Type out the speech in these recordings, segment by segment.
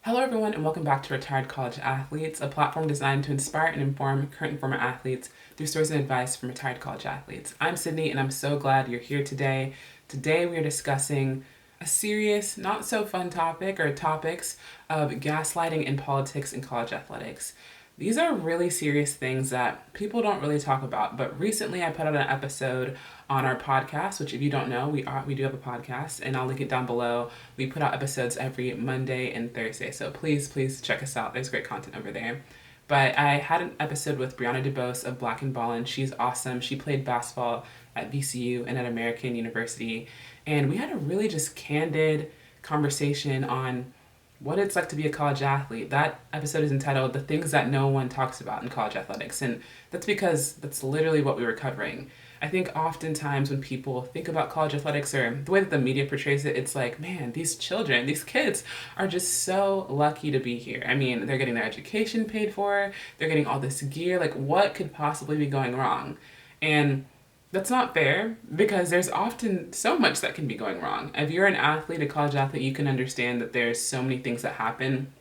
Hello, everyone, and welcome back to Retired College Athletes, a platform designed to inspire and inform current and former athletes through stories and advice from retired college athletes. I'm Sydney, and I'm so glad you're here today. Today, we are discussing a serious, not so fun topic or topics of gaslighting in politics and college athletics. These are really serious things that people don't really talk about. But recently, I put out an episode on our podcast, which, if you don't know, we do have a podcast, and I'll link it down below. We put out episodes every Monday and Thursday, so please check us out. There's great content over there. But I had an episode with Brianna DeBose of Black and Ballin. She's awesome. She played basketball at VCU and at American University, and we had a really just candid conversation on what it's like to be a college athlete. That episode is entitled The Things That No One Talks About in College Athletics. And that's because that's literally what we were covering. I think oftentimes when people think about college athletics or the way that the media portrays it, it's like, man, these children, these kids are just so lucky to be here. I mean, they're getting their education paid for, they're getting all this gear. Like, what could possibly be going wrong? And that's not fair because there's often so much that can be going wrong. If you're an athlete, a college athlete, you can understand that there's so many things that happen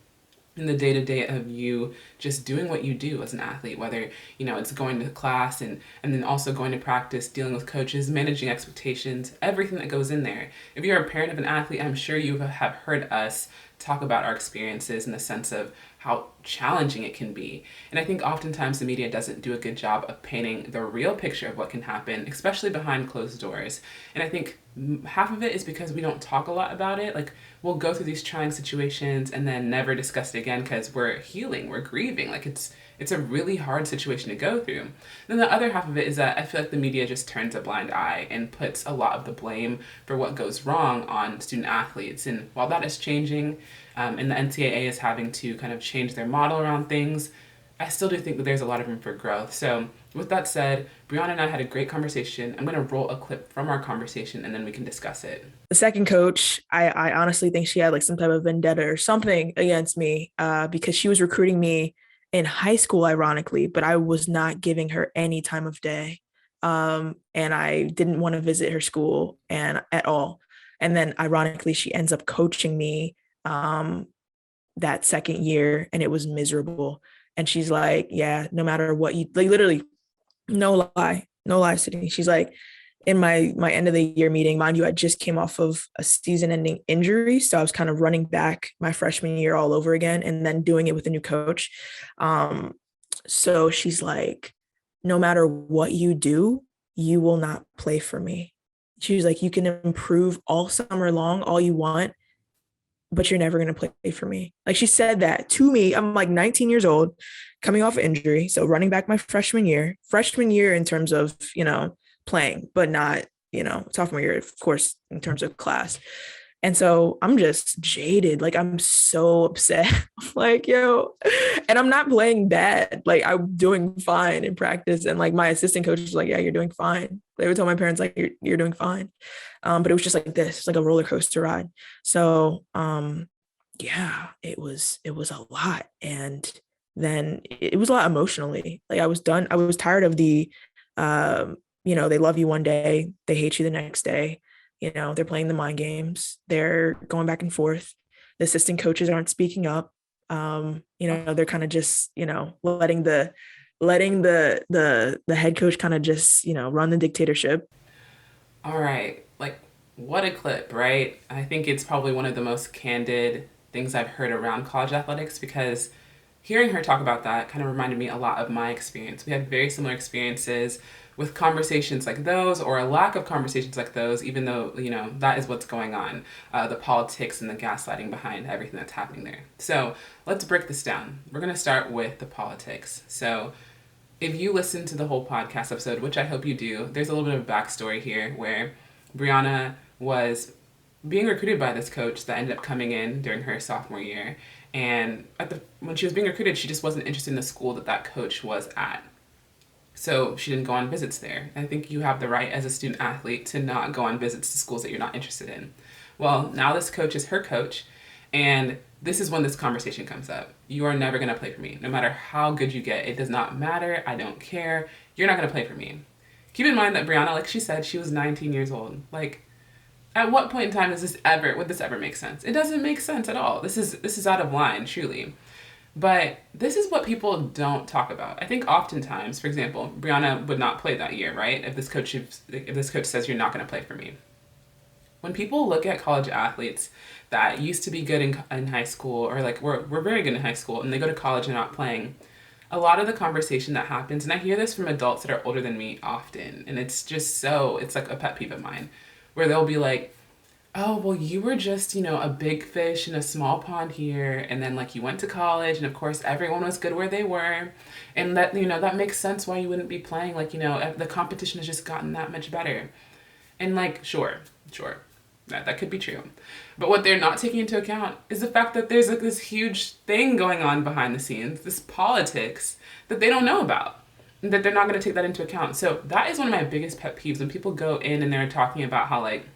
in the day to day of you just doing what you do as an athlete, whether it's going to class and then also going to practice, dealing with coaches, managing expectations, everything that goes in there. If you're a parent of an athlete, I'm sure you have heard us talk about our experiences in the sense of how challenging it can be. And I think oftentimes the media doesn't do a good job of painting the real picture of what can happen, especially behind closed doors. And I think half of it is because we don't talk a lot about it. Like, we'll go through these trying situations and then never discuss it again because we're healing, we're grieving. Like, it's a really hard situation to go through. Then the other half of it is that I feel like the media just turns a blind eye and puts a lot of the blame for what goes wrong on student athletes. And while that is changing, and the NCAA is having to kind of change their model around things, I still do think that there's a lot of room for growth. So with that said, Brianna and I had a great conversation. I'm going to roll a clip from our conversation and then we can discuss it. The second coach, I honestly think she had like some type of vendetta or something against me because she was recruiting me in high school, ironically, but I was not giving her any time of day. And I didn't want to visit her school and at all. And then ironically, she ends up coaching me that second year and it was miserable. And she's like, yeah, no matter what you like, literally, no lie, Sydney. She's like, in my end of the year meeting, mind you, I just came off of a season-ending injury, so I was kind of running back my freshman year all over again, and then doing it with a new coach. Um, so she's like, no matter what you do, you will not play for me. She was like, you can improve all summer long, all you want, but you're never going to play for me. Like, she said that to me. I'm like 19 years old, coming off injury. So running back my freshman year in terms of, playing, but not, sophomore year, of course, in terms of class. And so I'm just jaded. Like, I'm so upset. Like, yo, and I'm not playing bad. Like, I'm doing fine in practice. And like my assistant coach was like, yeah, you're doing fine. They would tell my parents, like, you're doing fine. But it was just like this, like a roller coaster ride. So yeah, it was a lot. And then it was a lot emotionally. Like, I was done. I was tired of the they love you one day, they hate you the next day. They're playing the mind games. They're going back and forth. The assistant coaches aren't speaking up. They're kind of just, letting the head coach kind of just, run the dictatorship. All right, like, what a clip, right? I think it's probably one of the most candid things I've heard around college athletics because hearing her talk about that kind of reminded me a lot of my experience. We had very similar experiences with conversations like those or a lack of conversations like those, even though, that is what's going on, the politics and the gaslighting behind everything that's happening there. So let's break this down. We're going to start with the politics. So if you listen to the whole podcast episode, which I hope you do, there's a little bit of backstory here where Brianna was being recruited by this coach that ended up coming in during her sophomore year. And when she was being recruited, she just wasn't interested in the school that coach was at. So she didn't go on visits there. I think you have the right as a student athlete to not go on visits to schools that you're not interested in. Well, now this coach is her coach, and this is when this conversation comes up. You are never going to play for me. No matter how good you get, it does not matter. I don't care. You're not going to play for me. Keep in mind that Brianna, like she said, she was 19 years old. Like, At what point in time would this ever make sense? It doesn't make sense at all. This is out of line, truly. But this is what people don't talk about. I think oftentimes, for example, Brianna would not play that year, right? If this coach says you're not going to play for me. When people look at college athletes that used to be good in high school, or like we're very good in high school, and they go to college and not playing, a lot of the conversation that happens, and I hear this from adults that are older than me often, and it's like a pet peeve of mine, where they'll be like, oh, well, you were just, a big fish in a small pond here, and then like you went to college, and of course everyone was good where they were, and that makes sense why you wouldn't be playing, like, the competition has just gotten that much better. And like, sure, that could be true. But what they're not taking into account is the fact that there's like this huge thing going on behind the scenes, this politics that they don't know about, and that they're not going to take that into account. So that is one of my biggest pet peeves when people go in and they're talking about how like,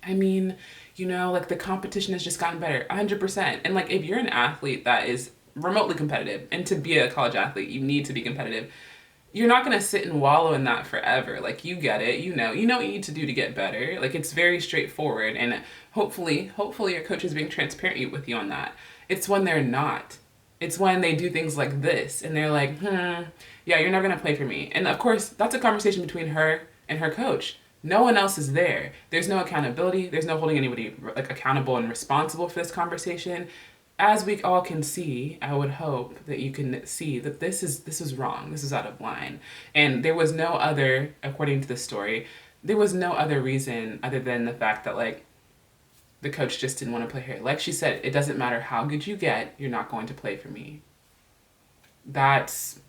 I mean, like the competition has just gotten better, 100%. And like, if you're an athlete that is remotely competitive, and to be a college athlete, you need to be competitive, you're not going to sit and wallow in that forever. Like, you get it, what you need to do to get better. Like, it's very straightforward. And hopefully your coach is being transparent with you on that. It's when they're not. It's when they do things like this and they're like, yeah, you're not going to play for me. And of course, that's a conversation between her and her coach. No one else is there. There's no accountability. There's no holding anybody like accountable and responsible for this conversation. As we all can see, I would hope that you can see that this is wrong. This is out of line. And there was no other, according to the story, there was no other reason other than the fact that like the coach just didn't want to play her. Like she said, it doesn't matter how good you get, you're not going to play for me. That's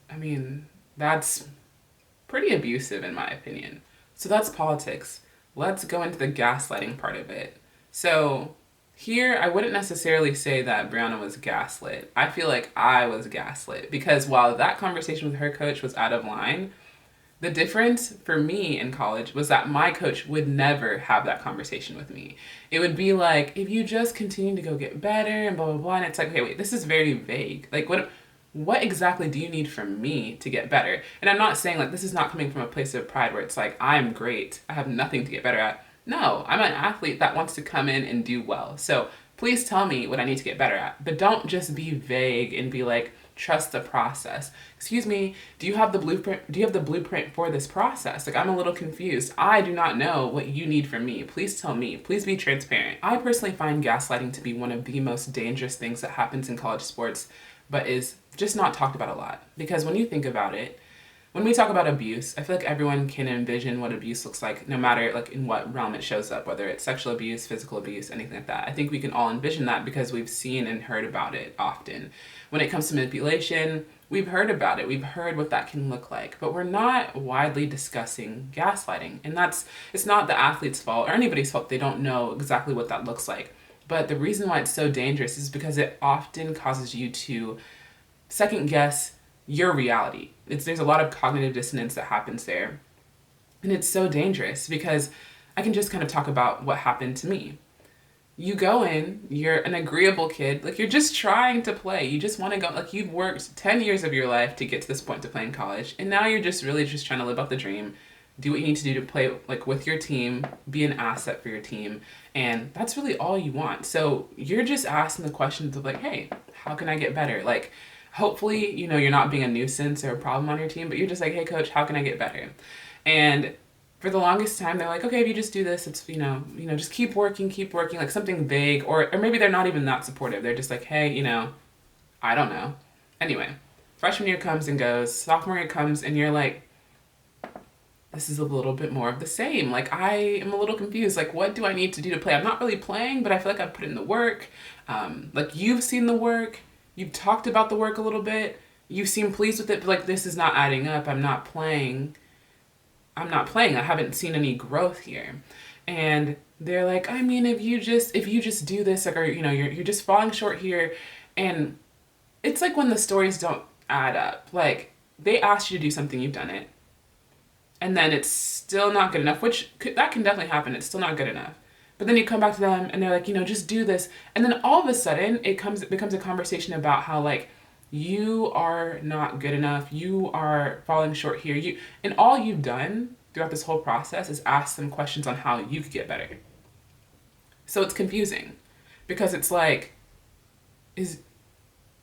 pretty abusive in my opinion. So that's politics. Let's go into the gaslighting part of it. So here, I wouldn't necessarily say that Brianna was gaslit. I feel like I was gaslit because while that conversation with her coach was out of line, the difference for me in college was that my coach would never have that conversation with me. It would be like, if you just continue to go get better and blah, blah, blah. And it's like, okay, wait, this is very vague. Like, what exactly do you need from me to get better? And I'm not saying like this is not coming from a place of pride where it's like, I'm great, I have nothing to get better at. No, I'm an athlete that wants to come in and do well. So please tell me what I need to get better at. But don't just be vague and be like, trust the process. Excuse me, do you have the blueprint? Do you have the blueprint for this process? Like, I'm a little confused. I do not know what you need from me. Please tell me. Please be transparent. I personally find gaslighting to be one of the most dangerous things that happens in college sports, but is just not talked about a lot. Because when you think about it, when we talk about abuse, I feel like everyone can envision what abuse looks like, no matter like in what realm it shows up, whether it's sexual abuse, physical abuse, anything like that. I think we can all envision that because we've seen and heard about it often. When it comes to manipulation, we've heard about it. We've heard what that can look like, but we're not widely discussing gaslighting. And it's not the athlete's fault or anybody's fault. They don't know exactly what that looks like. But the reason why it's so dangerous is because it often causes you to second guess your reality. There's a lot of cognitive dissonance that happens there. And it's so dangerous because I can just kind of talk about what happened to me. You go in, you're an agreeable kid, like you're just trying to play. You just want to go, like you've worked 10 years of your life to get to this point to play in college. And now you're just really just trying to live out the dream, do what you need to do to play like with your team, be an asset for your team. And that's really all you want. So you're just asking the questions of like, hey, how can I get better? Like, hopefully, you're not being a nuisance or a problem on your team, but you're just like, hey coach, how can I get better? And for the longest time, they're like, okay, if you just do this, it's, just keep working, like something vague, or maybe they're not even that supportive. They're just like, hey, I don't know. Anyway, freshman year comes and goes, sophomore year comes, and you're like, this is a little bit more of the same. Like, I am a little confused. Like, what do I need to do to play? I'm not really playing, but I feel like I've put in the work. Like, you've seen the work. You've talked about the work a little bit. You seem pleased with it, but like, this is not adding up. I'm not playing. I haven't seen any growth here. And they're like, I mean, if you just do this, like, or, you're just falling short here. And it's like when the stories don't add up. Like, they asked you to do something, you've done it. And then it's still not good enough, that can definitely happen. It's still not good enough. But then you come back to them and they're like, just do this. And then all of a sudden it becomes a conversation about how like, you are not good enough. You are falling short here. And all you've done throughout this whole process is ask them questions on how you could get better. So it's confusing because it's like, is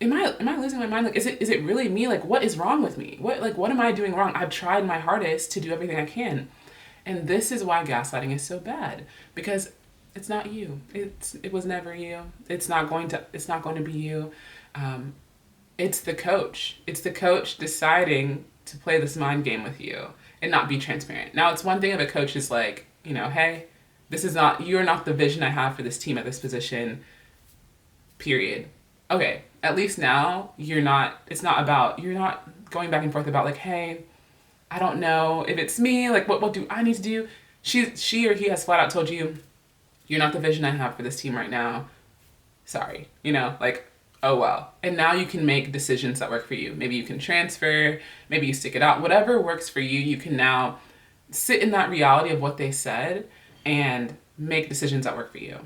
am I losing my mind? Like, is it really me? Like, what is wrong with me? What am I doing wrong? I've tried my hardest to do everything I can. And this is why gaslighting is so bad, because it's not you. It was never you. It's not going to be you. Um, it's the coach. It's the coach deciding to play this mind game with you and not be transparent. Now, it's one thing if a coach is like, hey, you're not the vision I have for this team at this position, period. Okay, at least now you're not going back and forth about like, hey, I don't know if it's me, like what do I need to do? She or he has flat out told you, you're not the vision I have for this team right now. Sorry. Like, oh well. And now you can make decisions that work for you. Maybe you can transfer, maybe you stick it out. Whatever works for you, you can now sit in that reality of what they said and make decisions that work for you.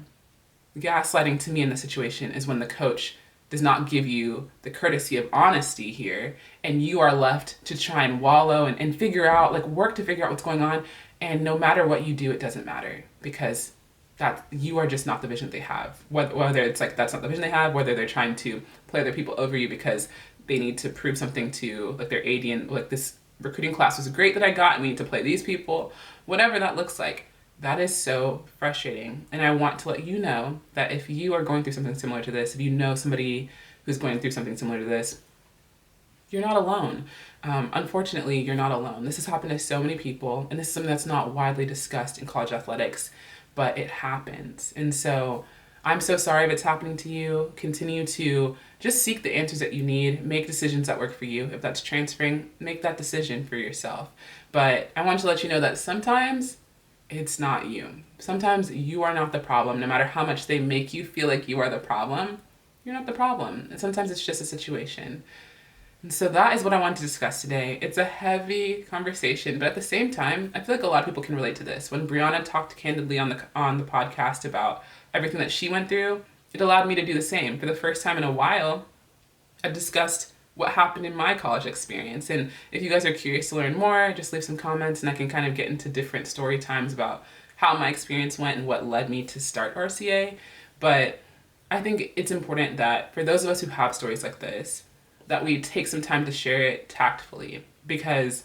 Gaslighting to me in this situation is when the coach does not give you the courtesy of honesty here, and you are left to try and wallow and figure out, like work to figure out what's going on. And no matter what you do, it doesn't matter, because that you are just not the vision that they have. Whether it's like that's not the vision they have, whether they're trying to play other people over you because they need to prove something to like their AD, and like this recruiting class was great that I got and we need to play these people, whatever that looks like. That is so frustrating. And I want to let you know that if you are going through something similar to this, if you know somebody who's going through something similar to this, you're not alone. Unfortunately, you're not alone. This has happened to so many people, and this is something that's not widely discussed in college athletics, but it happens. And so I'm so sorry if it's happening to you. Continue to just seek the answers that you need, make decisions that work for you. If that's transferring, make that decision for yourself. But I want to let you know that sometimes it's not you. Sometimes you are not the problem. No matter how much they make you feel like you are the problem, you're not the problem. And sometimes it's just a situation. And so that is what I wanted to discuss today. It's a heavy conversation, but at the same time, I feel like a lot of people can relate to this. When Brianna talked candidly on the podcast about everything that she went through, it allowed me to do the same. For the first time in a while, I discussed what happened in my college experience. And if you guys are curious to learn more, just leave some comments and I can kind of get into different story times about how my experience went and what led me to start RCA. But I think it's important that for those of us who have stories like this, that we take some time to share it tactfully. Because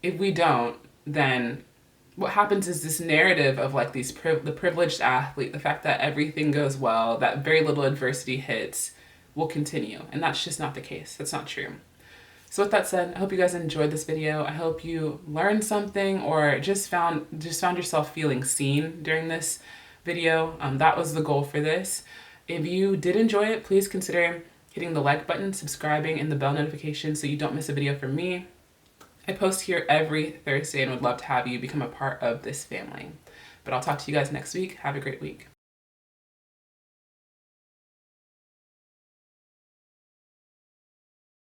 if we don't, then what happens is this narrative of like the privileged athlete, the fact that everything goes well, that very little adversity hits, will continue. And that's just not the case. That's not true. So with that said, I hope you guys enjoyed this video. I hope you learned something or just found yourself feeling seen during this video. That was the goal for this. If you did enjoy it, please consider hitting the like button, subscribing, and the bell notification so you don't miss a video from me. I post here every Thursday and would love to have you become a part of this family. But I'll talk to you guys next week. Have a great week.